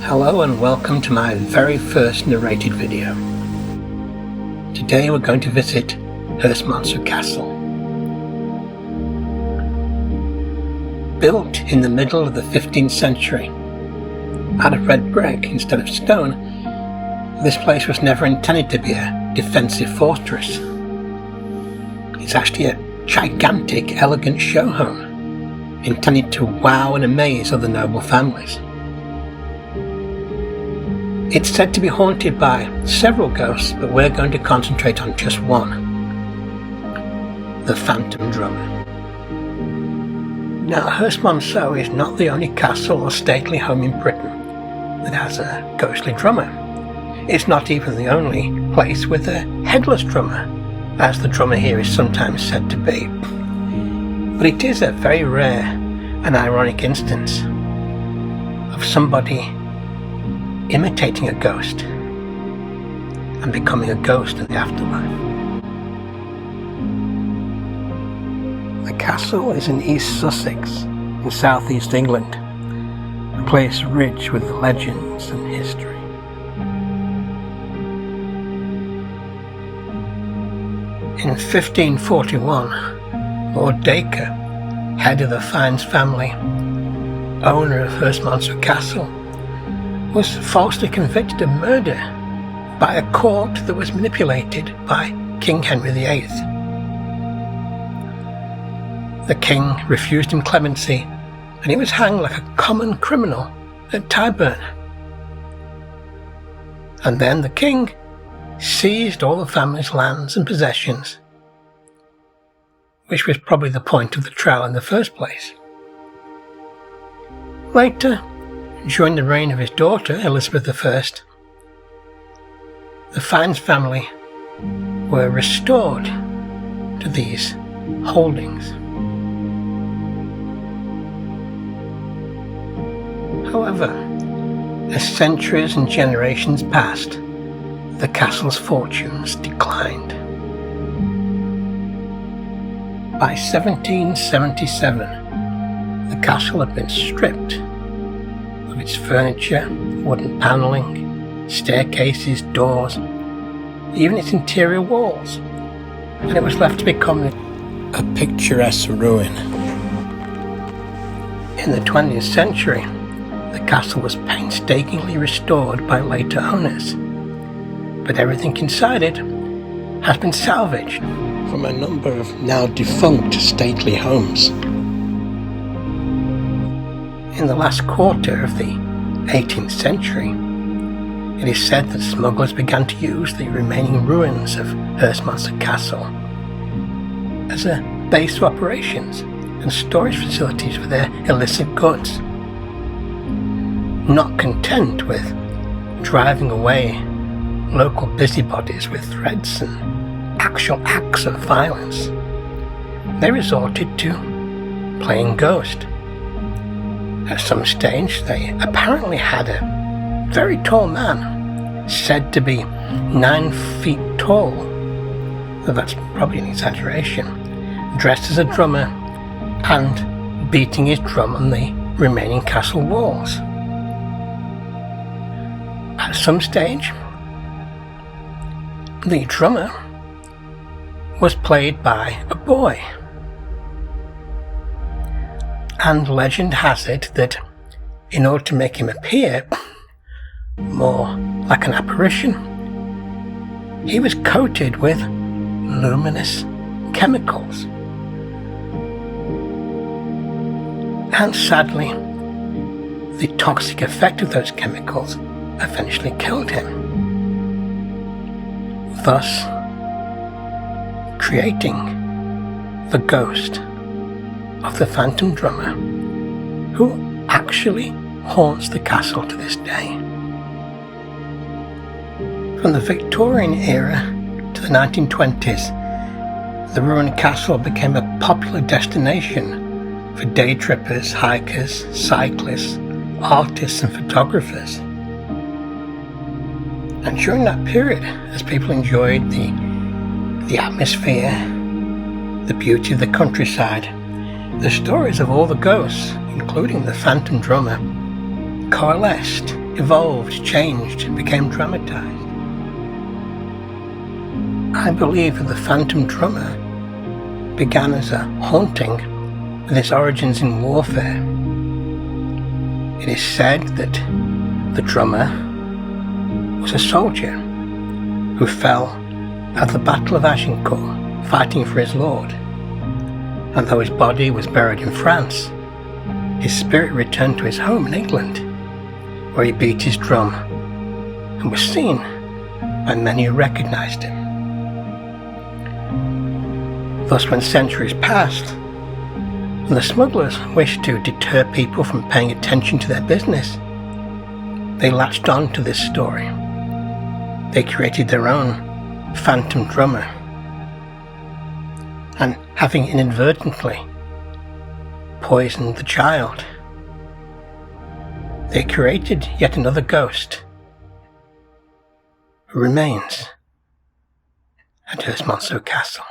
Hello and welcome to my very first narrated video. Today we're going to visit Herstmonceaux Castle. Built in the middle of the 15th century, out of red brick instead of stone, this place was never intended to be a defensive fortress. It's actually a gigantic, elegant show home, intended to wow and amaze other noble families. It's said to be haunted by several ghosts, but we're going to concentrate on just one: the Phantom Drummer. Now, Herstmonceux is not the only castle or stately home in Britain that has a ghostly drummer. It's not even the only place with a headless drummer, as the drummer here is sometimes said to be. But it is a very rare and ironic instance of somebody imitating a ghost and becoming a ghost in the afterlife. The castle is in East Sussex in southeast England, a place rich with legends and history. In 1541, Lord Dacre, head of the Fiennes family, owner of Herstmonceux Castle, was falsely convicted of murder by a court that was manipulated by King Henry VIIIth. The king refused him clemency, and he was hanged like a common criminal at Tyburn. And then the king seized all the family's lands and possessions, which was probably the point of the trial in the first place. Later, during the reign of his daughter, Elizabeth I, the Fiennes family were restored to these holdings. However, as centuries and generations passed, the castle's fortunes declined. By 1777, the castle had been stripped of its furniture, wooden panelling, staircases, doors, even its interior walls, and it was left to become a picturesque ruin. In the 20th century, the castle was painstakingly restored by later owners, but everything inside it has been salvaged from a number of now defunct stately homes. In the last quarter of the 18th century, it is said that smugglers began to use the remaining ruins of Herstmonceux Castle as a base of operations and storage facilities for their illicit goods. Not content with driving away local busybodies with threats and actual acts of violence, they resorted to playing ghost. At some stage, they apparently had a very tall man, said to be 9 feet tall, though that's probably an exaggeration, dressed as a drummer and beating his drum on the remaining castle walls. At some stage, the drummer was played by a boy. And legend has it that in order to make him appear more like an apparition, he was coated with luminous chemicals. And sadly, the toxic effect of those chemicals eventually killed him, thus creating the ghost of the Phantom Drummer, who actually haunts the castle to this day. From the Victorian era to the 1920s, the ruined castle became a popular destination for day trippers, hikers, cyclists, artists and photographers. And during that period, as people enjoyed the atmosphere, the beauty of the countryside, the stories of all the ghosts, including the Phantom Drummer, coalesced evolved, changed, became dramatized. I believe that the phantom drummer began as a haunting with its origins in warfare. It is said that the drummer was a soldier who fell at the Battle of Agincourt fighting for his lord, and though his body was buried in France, his spirit returned to his home in England, where he beat his drum and was seen by many who recognized him. Thus, when centuries passed, and the smugglers wished to deter people from paying attention to their business, they latched on to this story. They created their own phantom drummer, and having inadvertently poisoned the child, they created yet another ghost who remains at Herstmonceux Castle.